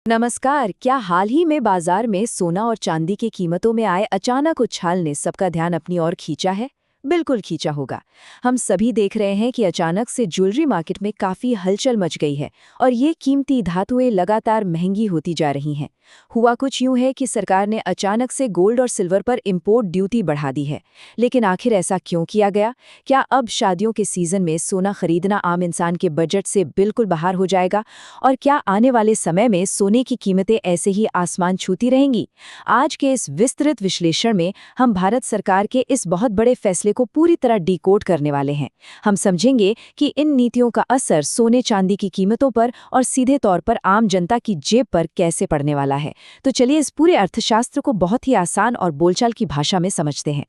नमस्कार। क्या हाल ही में बाजार में सोना और चांदी की कीमतों में आए अचानक उछाल ने सबका ध्यान अपनी ओर खींचा है? बिल्कुल खींचा होगा। हम सभी देख रहे हैं कि अचानक से ज्वेलरी मार्केट में काफी हलचल मच गई है और ये कीमती धातुएं लगातार महंगी होती जा रही हैं। हुआ कुछ यूं है कि सरकार ने अचानक से गोल्ड और सिल्वर पर इंपोर्ट ड्यूटी बढ़ा दी है। लेकिन आखिर ऐसा क्यों किया गया? क्या अब शादियों के सीजन में सोना खरीदना आम इंसान के बजट से बिल्कुल बाहर हो जाएगा? और क्या आने वाले समय में सोने की कीमतें ऐसे ही आसमान छूती रहेंगी? आज के इस विस्तृत विश्लेषण में हम भारत सरकार के इस बहुत बड़े फैसले को पूरी तरह डिकोड करने वाले हैं। हम समझेंगे कि इन नीतियों का असर सोने चांदी की कीमतों पर और सीधे तौर पर आम जनता की जेब पर कैसे पड़ने वाला है। तो चलिए इस पूरे अर्थशास्त्र को बहुत ही आसान और बोलचाल की भाषा में समझते हैं।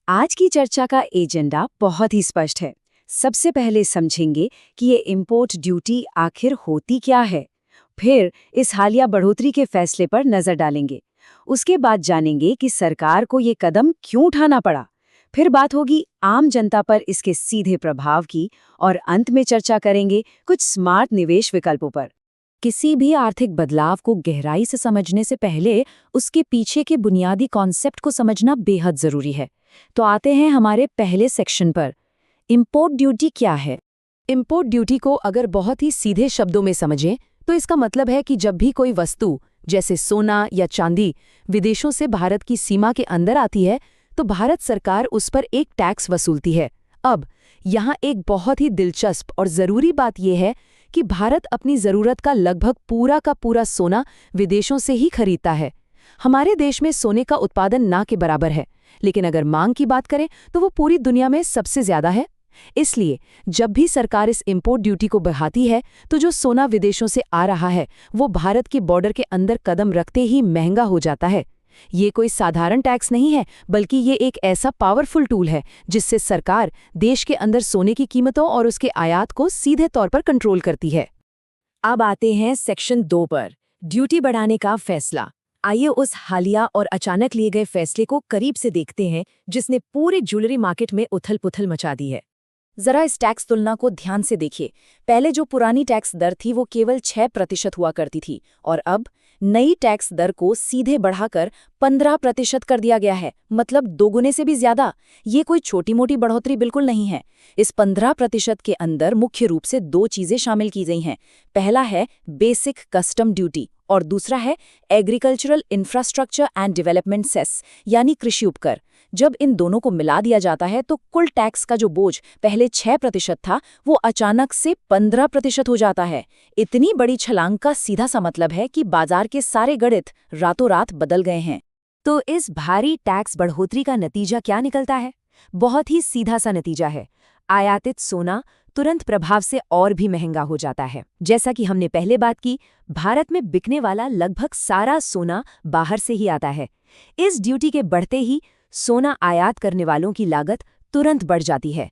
आज की चर्चा का एजेंडा बहुत ही स्पष्ट है। सबसे पहले समझेंगे कि ये इंपोर्ट ड्यूटी आखिर होती क्या है। फिर इस हालिया बढ़ोतरी के फैसले पर नजर डालेंगे। उसके बाद जानेंगे कि सरकार को ये कदम क्यों उठाना पड़ा। फिर बात होगी आम जनता पर इसके सीधे प्रभाव की और अंत में चर्चा करेंगे कुछ स्मार्ट निवेश विकल्पों पर। किसी भी आर्थिक बदलाव को गहराई से समझने से पहले उसके पीछे के बुनियादी कॉन्सेप्ट को समझना बेहद जरूरी है। तो आते हैं हमारे पहले सेक्शन पर। इंपोर्ट ड्यूटी क्या है? इंपोर्ट ड्यूटी को अगर बहुत ही सीधे शब्दों में समझें तो इसका मतलब है कि जब भी कोई वस्तु जैसे सोना या चांदी विदेशों से भारत की सीमा के अंदर आती है तो भारत सरकार उस पर एक टैक्स वसूलती है। अब यहाँ एक बहुत ही दिलचस्प और ज़रूरी बात यह है कि भारत अपनी ज़रूरत का लगभग पूरा का पूरा सोना विदेशों से ही खरीदता है। हमारे देश में सोने का उत्पादन ना के बराबर है, लेकिन अगर मांग की बात करें तो वो पूरी दुनिया में सबसे ज़्यादा है। इसलिए जब भी सरकार इस इंपोर्ट ड्यूटी को बढ़ाती है तो जो सोना विदेशों से आ रहा है वो भारत के बॉर्डर के अंदर कदम रखते ही महंगा हो जाता है। ये कोई साधारण टैक्स नहीं है, बल्कि ये एक ऐसा पावरफुल टूल है जिससे सरकार देश के अंदर सोने की कीमतों और उसके आयात को सीधे तौर पर कंट्रोल करती है। अब आते हैं सेक्शन 2 पर, ड्यूटी बढ़ाने का फैसला। आइए उस हालिया और अचानक लिए गए फैसले को करीब से देखते हैं जिसने पूरे ज्वेलरी मार्केट में उथल-पुथल मचा दी है। जरा इस टैक्स तुलना को ध्यान से देखिए। पहले जो पुरानी टैक्स दर थी वो केवल 6% हुआ करती थी और अब नई टैक्स दर को सीधे बढ़ाकर 15% कर दिया गया है, मतलब दोगुने से भी ज्यादा। ये कोई छोटी मोटी बढ़ोतरी बिल्कुल नहीं है। इस 15% के अंदर मुख्य रूप से दो चीजें शामिल की गई हैं। पहला है बेसिक कस्टम ड्यूटी और दूसरा है agricultural infrastructure and development cess यानी कृषि उपकर। जब इन दोनों को मिला दिया जाता है तो कुल टैक्स का जो बोझ पहले 6% था वो अचानक से 15% हो जाता है। इतनी बड़ी छलांग का सीधा सा मतलब है कि बाजार के सारे गणित रातों रात बदल गए हैं। तो इस भारी टैक्स बढ़ोतरी का नतीजा क्या निकलता है? बहुत ही सीधा सा नतीजा है। आयातित सोना तुरंत प्रभाव से और भी महंगा हो जाता है। जैसा कि हमने पहले बात की, भारत में बिकने वाला लगभग सारा सोना बाहर से ही आता है। इस ड्यूटी के बढ़ते ही सोना आयात करने वालों की लागत तुरंत बढ़ जाती है।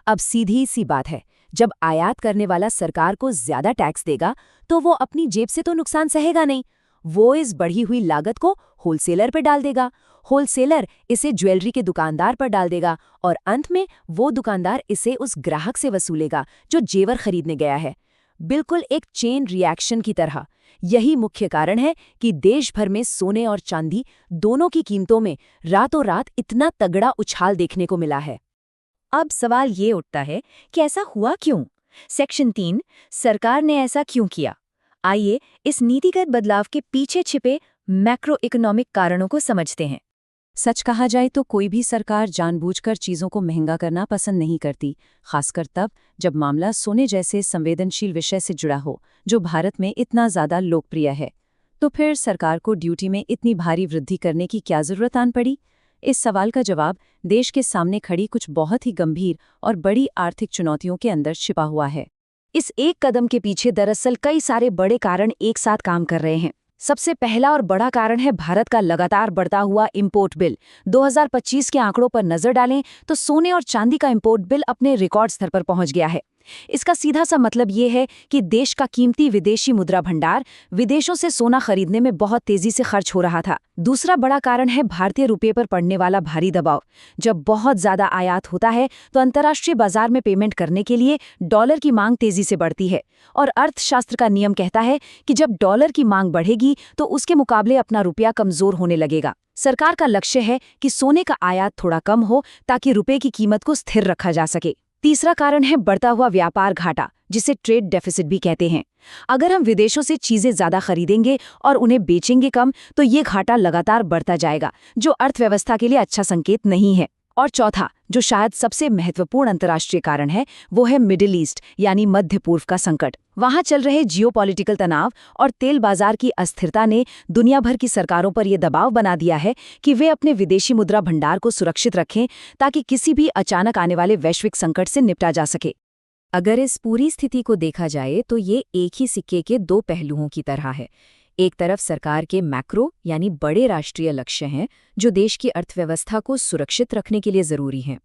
अब सीधी सी बात है, जब आयात करने वाला सरकार को ज्यादा टैक्स देगा तो वो अपनी जेब से तो नुकसान सहेगा नहीं, वो इस बढ़ी हुई लागत को होलसेलर पर डाल देगा। होलसेलर इसे ज्वेलरी के दुकानदार पर डाल देगा और अंत में वो दुकानदार इसे उस ग्राहक से वसूलेगा जो जेवर खरीदने गया है। बिल्कुल एक चेन रिएक्शन की तरह। यही मुख्य कारण है कि देश भर में सोने और चांदी दोनों की कीमतों में रातों रात इतना तगड़ा उछाल देखने को मिला है। अब सवाल ये उठता है कि ऐसा हुआ क्यों? सेक्शन 3, सरकार ने ऐसा क्यों किया? आइए इस नीतिगत बदलाव के पीछे छिपे मैक्रो इकोनॉमिक कारणों को समझते हैं। सच कहा जाए तो कोई भी सरकार जानबूझकर चीज़ों को महंगा करना पसंद नहीं करती, खासकर तब जब मामला सोने जैसे संवेदनशील विषय से जुड़ा हो जो भारत में इतना ज़्यादा लोकप्रिय है। तो फिर सरकार को ड्यूटी में इतनी भारी वृद्धि करने की क्या ज़रूरत आन पड़ी? इस सवाल का जवाब देश के सामने खड़ी कुछ बहुत ही गंभीर और बड़ी आर्थिक चुनौतियों के अंदर छिपा हुआ है। इस एक कदम के पीछे दरअसल कई सारे बड़े कारण एक साथ काम कर रहे हैं। सबसे पहला और बड़ा कारण है भारत का लगातार बढ़ता हुआ इंपोर्ट बिल। 2025 के आंकड़ों पर नजर डालें तो सोने और चांदी का इंपोर्ट बिल अपने रिकॉर्ड स्तर पर पहुंच गया है। इसका सीधा सा मतलब ये है कि देश का कीमती विदेशी मुद्रा भंडार विदेशों से सोना खरीदने में बहुत तेजी से खर्च हो रहा था। दूसरा बड़ा कारण है भारतीय रुपये पर पड़ने वाला भारी दबाव। जब बहुत ज्यादा आयात होता है तो अंतर्राष्ट्रीय बाजार में पेमेंट करने के लिए डॉलर की मांग तेजी से बढ़ती है, और अर्थशास्त्र का नियम कहता है कि जब डॉलर की मांग बढ़ेगी तो उसके मुकाबले अपना रुपया कमजोर होने लगेगा। सरकार का लक्ष्य है कि सोने का आयात थोड़ा कम हो ताकि रुपये की कीमत को स्थिर रखा जा सके। तीसरा कारण है बढ़ता हुआ व्यापार घाटा, जिसे ट्रेड डेफिसिट भी कहते हैं। अगर हम विदेशों से चीजें ज्यादा खरीदेंगे और उन्हें बेचेंगे कम, तो ये घाटा लगातार बढ़ता जाएगा, जो अर्थव्यवस्था के लिए अच्छा संकेत नहीं है। और चौथा, जो शायद सबसे महत्वपूर्ण अंतर्राष्ट्रीय कारण है, वो है मिडिल ईस्ट यानी मध्य पूर्व का संकट। वहां चल रहे जियोपॉलिटिकल तनाव और तेल बाजार की अस्थिरता ने दुनिया भर की सरकारों पर यह दबाव बना दिया है कि वे अपने विदेशी मुद्रा भंडार को सुरक्षित रखें ताकि किसी भी अचानक आने वाले वैश्विक संकट से निपटा जा सके। अगर इस पूरी स्थिति को देखा जाए तो ये एक ही सिक्के के दो पहलुओं की तरह है। एक तरफ सरकार के मैक्रो यानी बड़े राष्ट्रीय लक्ष्य हैं जो देश की अर्थव्यवस्था को सुरक्षित रखने के लिए जरूरी हैं,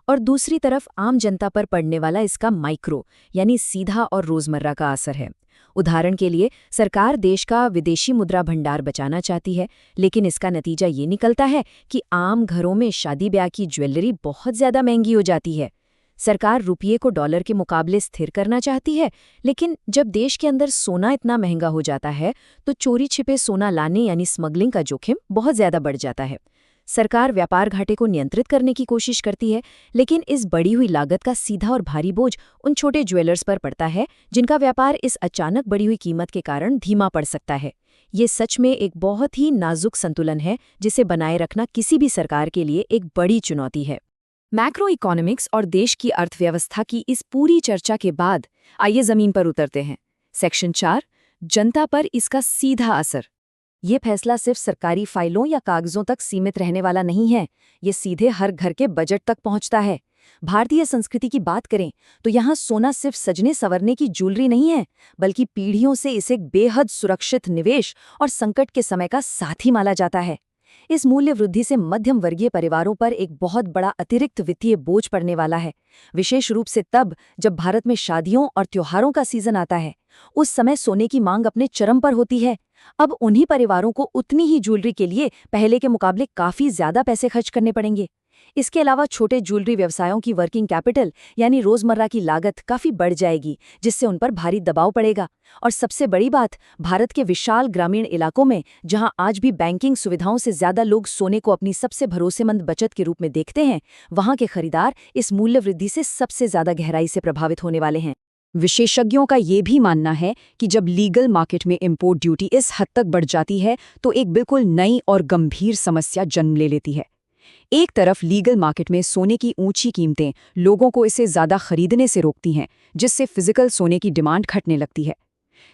और दूसरी तरफ आम जनता पर पड़ने वाला इसका माइक्रो यानी सीधा और रोजमर्रा का असर है। उदाहरण के लिए, सरकार देश का विदेशी मुद्रा भंडार बचाना चाहती है, लेकिन इसका नतीजा ये निकलता है कि आम घरों में शादी ब्याह की ज्वेलरी बहुत ज्यादा महंगी हो जाती है। सरकार रुपये को डॉलर के मुकाबले स्थिर करना चाहती है, लेकिन जब देश के अंदर सोना इतना महंगा हो जाता है तो चोरी छिपे सोना लाने यानी स्मगलिंग का जोखिम बहुत ज्यादा बढ़ जाता है। सरकार व्यापार घाटे को नियंत्रित करने की कोशिश करती है, लेकिन इस बढ़ी हुई लागत का सीधा और भारी बोझ उन छोटे ज्वेलर्स पर पड़ता है जिनका व्यापार इस अचानक बढ़ी हुई कीमत के कारण धीमा पड़ सकता है। ये सच में एक बहुत ही नाजुक संतुलन है जिसे बनाए रखना किसी भी सरकार के लिए एक बड़ी चुनौती है। मैक्रो इकोनॉमिक्स और देश की अर्थव्यवस्था की इस पूरी चर्चा के बाद आइए जमीन पर उतरते हैं। सेक्शन 4, जनता पर इसका सीधा असर। ये फैसला सिर्फ सरकारी फाइलों या कागजों तक सीमित रहने वाला नहीं है, ये सीधे हर घर के बजट तक पहुंचता है। भारतीय संस्कृति की बात करें तो यहाँ सोना सिर्फ सजने संवरने की ज्वेलरी नहीं है, बल्कि पीढ़ियों से इसे बेहद सुरक्षित निवेश और संकट के समय का साथी माना जाता है। इस मूल्य वृद्धि से मध्यम वर्गीय परिवारों पर एक बहुत बड़ा अतिरिक्त वित्तीय बोझ पड़ने वाला है, विशेष रूप से तब जब भारत में शादियों और त्योहारों का सीजन आता है। उस समय सोने की मांग अपने चरम पर होती है। अब उन्हीं परिवारों को उतनी ही ज्वेलरी के लिए पहले के मुकाबले काफी ज्यादा पैसे खर्च करने पड़ेंगे। इसके अलावा छोटे ज्वेलरी व्यवसायों की वर्किंग कैपिटल यानी रोजमर्रा की लागत काफी बढ़ जाएगी, जिससे उन पर भारी दबाव पड़ेगा। और सबसे बड़ी बात, भारत के विशाल ग्रामीण इलाकों में जहां आज भी बैंकिंग सुविधाओं से ज्यादा लोग सोने को अपनी सबसे भरोसेमंद बचत के रूप में देखते हैं, वहां के खरीदार इस मूल्य वृद्धि से सबसे ज्यादा गहराई से प्रभावित होने वाले हैं। विशेषज्ञों का ये भी मानना है कि जब लीगल मार्केट में इंपोर्ट ड्यूटी इस हद तक बढ़ जाती है तो एक बिल्कुल नई और गंभीर समस्या जन्म ले लेती है। एक तरफ लीगल मार्केट में सोने की ऊंची कीमतें लोगों को इसे ज्यादा खरीदने से रोकती हैं, जिससे फिजिकल सोने की डिमांड घटने लगती है।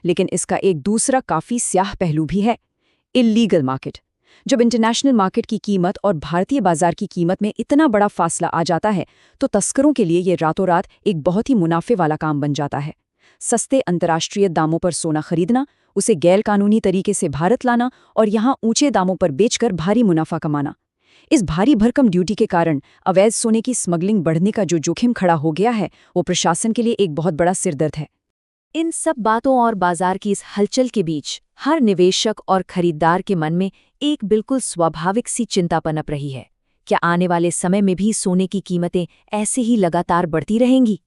लेकिन इसका एक दूसरा काफी स्याह पहलू भी है, इल्लीगल मार्केट। जब इंटरनेशनल मार्केट की कीमत और भारतीय बाजार की कीमत में इतना बड़ा फासला आ जाता है तो तस्करों के लिए ये रातों रात एक बहुत ही मुनाफे वाला काम बन जाता है। सस्ते अंतर्राष्ट्रीय दामों पर सोना खरीदना, उसे गैरकानूनी तरीके से भारत लाना और यहाँ ऊंचे दामों पर बेचकर भारी मुनाफा कमाना। इस भारी भरकम ड्यूटी के कारण अवैध सोने की स्मगलिंग बढ़ने का जो जोखिम खड़ा हो गया है, वो प्रशासन के लिए एक बहुत बड़ा सिरदर्द है। इन सब बातों और बाजार की इस हलचल के बीच हर निवेशक और खरीदार के मन में एक बिल्कुल स्वाभाविक सी चिंता पनप रही है। क्या आने वाले समय में भी सोने की कीमतें ऐसे ही लगातार बढ़ती रहेंगी?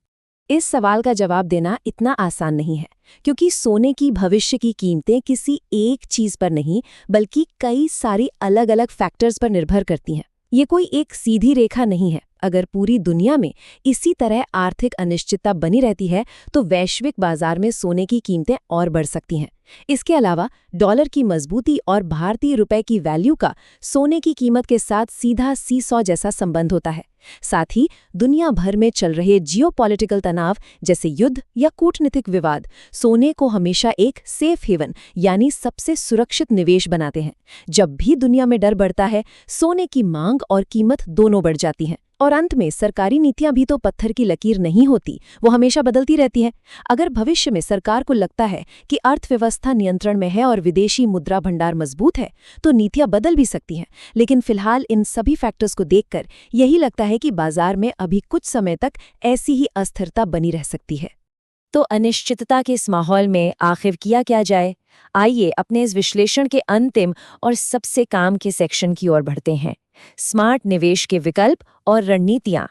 इस सवाल का जवाब देना इतना आसान नहीं है, क्योंकि सोने की भविष्य की कीमतें किसी एक चीज पर नहीं बल्कि कई सारी अलग अलग फैक्टर्स पर निर्भर करती हैं। ये कोई एक सीधी रेखा नहीं है। अगर पूरी दुनिया में इसी तरह आर्थिक अनिश्चितता बनी रहती है तो वैश्विक बाजार में सोने की कीमतें और बढ़ सकती हैं। इसके अलावा डॉलर की मजबूती और भारतीय रुपए की वैल्यू का सोने की कीमत के साथ सीधा सीसॉ जैसा संबंध होता है। साथ ही दुनिया भर में चल रहे जियोपॉलिटिकल तनाव जैसे युद्ध या कूटनीतिक विवाद सोने को हमेशा एक सेफ हेवन यानी सबसे सुरक्षित निवेश बनाते हैं। जब भी दुनिया में डर बढ़ता है, सोने की मांग और कीमत दोनों बढ़ जाती हैं। और अंत में सरकारी नीतियां भी तो पत्थर की लकीर नहीं होती, वो हमेशा बदलती रहती हैं। अगर भविष्य में सरकार को लगता है कि अर्थव्यवस्था नियंत्रण में है और विदेशी मुद्रा भंडार मजबूत है, तो नीतियां बदल भी सकती हैं। लेकिन फिलहाल इन सभी फैक्टर्स को देखकर यही लगता है कि बाजार में अभी कुछ समय तक ऐसी ही अस्थिरता बनी रह सकती है। तो अनिश्चितता के इस माहौल में आखिर किया क्या जाए? आइए अपने इस विश्लेषण के अंतिम और सबसे काम के सेक्शन की ओर बढ़ते हैं, स्मार्ट निवेश के विकल्प और रणनीतियां।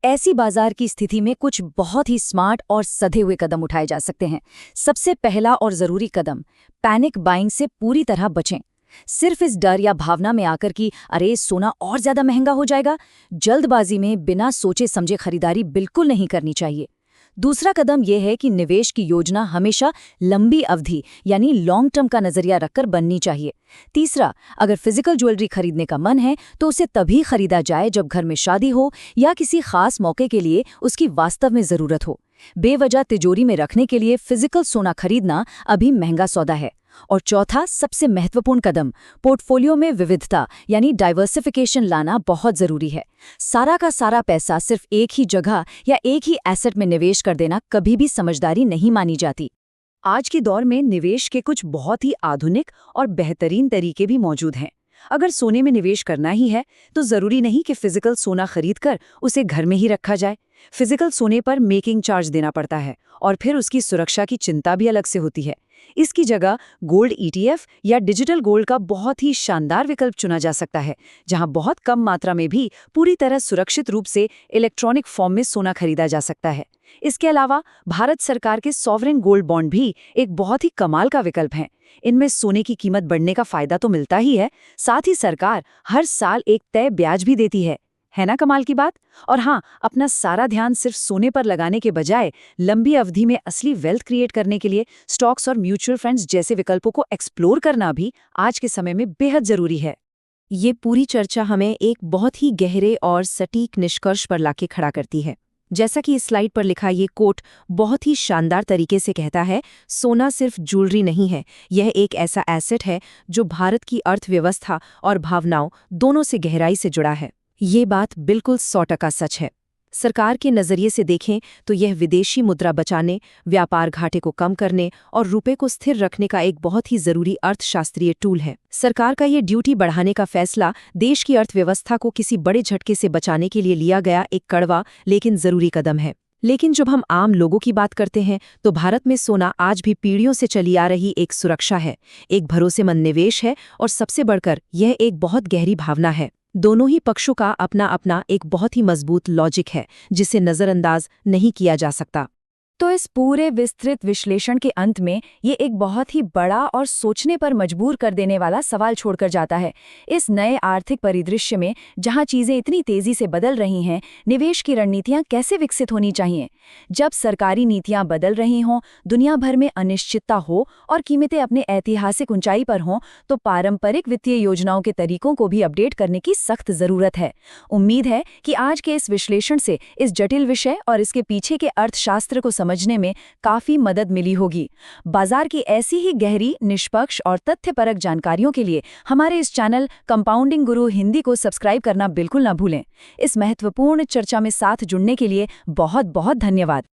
ऐसी बाजार की स्थिति में कुछ बहुत ही स्मार्ट और सधे हुए कदम उठाए जा सकते हैं। सबसे पहला और जरूरी कदम, पैनिक बाइंग से पूरी तरह बचें। सिर्फ इस डर या भावना में आकर कि अरे सोना और ज्यादा महंगा हो जाएगा, जल्दबाजी में बिना सोचे समझे खरीदारी बिल्कुल नहीं करनी चाहिए। दूसरा कदम यह है कि निवेश की योजना हमेशा लंबी अवधि यानी लॉन्ग टर्म का नजरिया रखकर बननी चाहिए। तीसरा, अगर फिजिकल ज्वेलरी खरीदने का मन है तो उसे तभी खरीदा जाए जब घर में शादी हो या किसी खास मौके के लिए उसकी वास्तव में जरूरत हो। बेवजह तिजोरी में रखने के लिए फिजिकल सोना खरीदना अभी महंगा सौदा है। और चौथा, सबसे महत्वपूर्ण कदम, पोर्टफोलियो में विविधता यानी डाइवर्सिफिकेशन लाना बहुत जरूरी है। सारा का सारा पैसा सिर्फ एक ही जगह या एक ही एसेट में निवेश कर देना कभी भी समझदारी नहीं मानी जाती। आज के दौर में निवेश के कुछ बहुत ही आधुनिक और बेहतरीन तरीके भी मौजूद हैं। अगर सोने में निवेश करना ही है तो जरूरी नहीं कि फिजिकल सोना खरीदकर उसे घर में ही रखा जाए। फिजिकल सोने पर मेकिंग चार्ज देना पड़ता है और फिर उसकी सुरक्षा की चिंता भी अलग से होती है। इसकी जगह गोल्ड ईटीएफ या डिजिटल गोल्ड का बहुत ही शानदार विकल्प चुना जा सकता है, जहां बहुत कम मात्रा में भी पूरी तरह सुरक्षित रूप से इलेक्ट्रॉनिक फॉर्म में सोना खरीदा जा सकता है। इसके अलावा भारत सरकार के सॉवरेन गोल्ड बॉन्ड भी एक बहुत ही कमाल का विकल्प है। इनमें सोने की कीमत बढ़ने का फायदा तो मिलता ही है, साथ ही सरकार हर साल एक तय ब्याज भी देती है ना कमाल की बात। और हाँ, अपना सारा ध्यान सिर्फ सोने पर लगाने के बजाय लंबी अवधि में असली वेल्थ क्रिएट करने के लिए स्टॉक्स और म्यूचुअल फंड्स जैसे विकल्पों को एक्सप्लोर करना भी आज के समय में बेहद जरूरी है। ये पूरी चर्चा हमें एक बहुत ही गहरे और सटीक निष्कर्ष पर लाके खड़ा करती है। जैसा कि इस स्लाइड पर लिखा ये कोट बहुत ही शानदार तरीके से कहता है, सोना सिर्फ ज्वेलरी नहीं है, यह एक ऐसा एसेट है जो भारत की अर्थव्यवस्था और भावनाओं दोनों से गहराई से जुड़ा है। ये बात बिल्कुल 100% सच है। सरकार के नज़रिए से देखें तो यह विदेशी मुद्रा बचाने, व्यापार घाटे को कम करने और रुपए को स्थिर रखने का एक बहुत ही ज़रूरी अर्थशास्त्रीय टूल है। सरकार का ये ड्यूटी बढ़ाने का फैसला देश की अर्थव्यवस्था को किसी बड़े झटके से बचाने के लिए लिया गया एक कड़वा लेकिन ज़रूरी कदम है। लेकिन जब हम आम लोगों की बात करते हैं तो भारत में सोना आज भी पीढ़ियों से चली आ रही एक सुरक्षा है, एक भरोसेमंद निवेश है और सबसे बढ़कर यह एक बहुत गहरी भावना है। दोनों ही पक्षों का अपना अपना एक बहुत ही मजबूत लॉजिक है जिसे नज़रअंदाज नहीं किया जा सकता। तो इस पूरे विस्तृत विश्लेषण के अंत में ये एक बहुत ही बड़ा और सोचने पर मजबूर कर देने वाला सवाल छोड़कर जाता है। इस नए आर्थिक परिदृश्य में जहां चीजें इतनी तेजी से बदल रही हैं, निवेश की रणनीतियां कैसे विकसित होनी चाहिए? जब सरकारी नीतियां बदल रही हों, दुनिया भर में अनिश्चितता हो और कीमतें अपने ऐतिहासिक ऊंचाई पर हों, तो पारंपरिक वित्तीय योजनाओं के तरीकों को भी अपडेट करने की सख्त जरूरत है। उम्मीद है कि आज के इस विश्लेषण से इस जटिल विषय और इसके पीछे के अर्थशास्त्र को समझने में काफी मदद मिली होगी। बाजार की ऐसी ही गहरी, निष्पक्ष और तथ्यपरक जानकारियों के लिए हमारे इस चैनल कंपाउंडिंग गुरु हिंदी को सब्सक्राइब करना बिल्कुल न भूलें। इस महत्वपूर्ण चर्चा में साथ जुड़ने के लिए बहुत बहुत धन्यवाद।